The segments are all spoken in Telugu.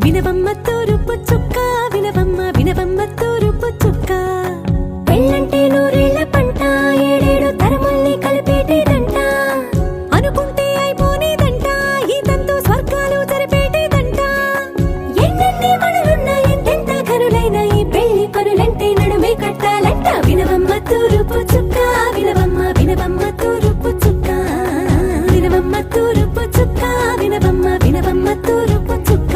వినవమ్మ తూరుపు చుక్క వినవమ్మ వినవమ్మ తూరుపు చుక్క పెళ్ళంటే నూరేళ్ల పంట ఏడేడు తరముల్ని కలిపేటేదంట అనుకుంటే అయిపోనేదంట ఈ తంతు స్వర్గాలు జరిపేటేదంట ఎన్నెన్ని మనులున్న ఎంతెంత ఘనులైన ఈ పెళ్లి పనులంటే నడుమే కట్టాలంట వినవమ్మ తూరుపు చుక్క వినవమ్మ వినవమ్మ తూరుపు చుక్క వినవమ్మ తూరుపు చుక్క వినవమ్మ వినవమ్మ తూరుపు చుక్క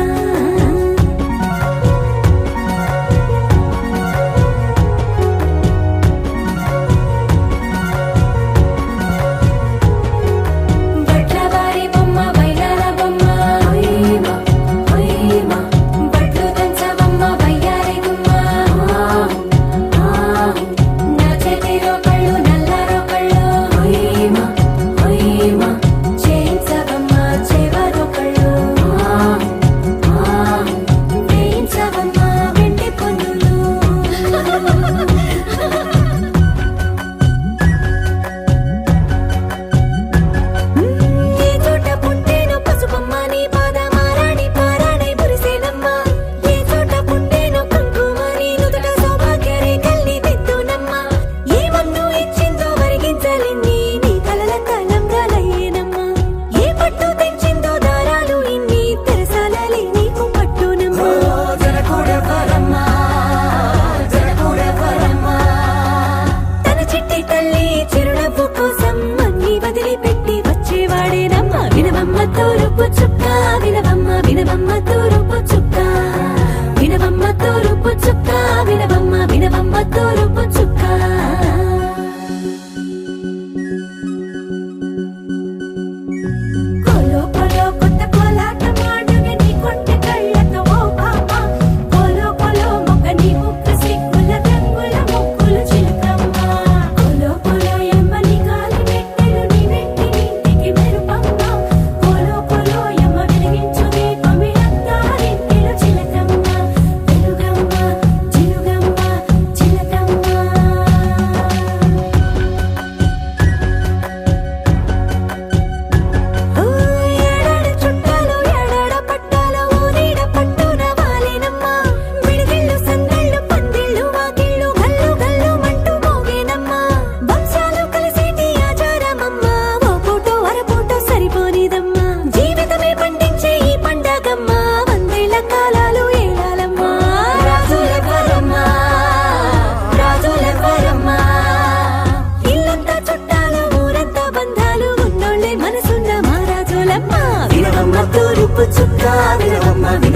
తూరుపు చుక్క వినవమ్మ వినవమ్మ తూరుపు చుక్క వినవమ్మ తూరుపు చుక్క వినవమ్మ వినవమ్మ తూరుపు చుక్క కోలో కోలో కొత్త కోలాటం ఆడుగే నీ కొంటె కళ్ళతో ఓ బాబా కోలో కోలో మొక్క నీ ముక్కు సిగ్గుల రంగుల ముక్కులు చిలకమ్మ కోలో కోలో ఎమ్మ నీ కాలి మెట్టెలు నీ వెంటి ఇంటికి మెరుపమ్మ వినవమ్మ తూరుపు చుక్క వినవమ్మ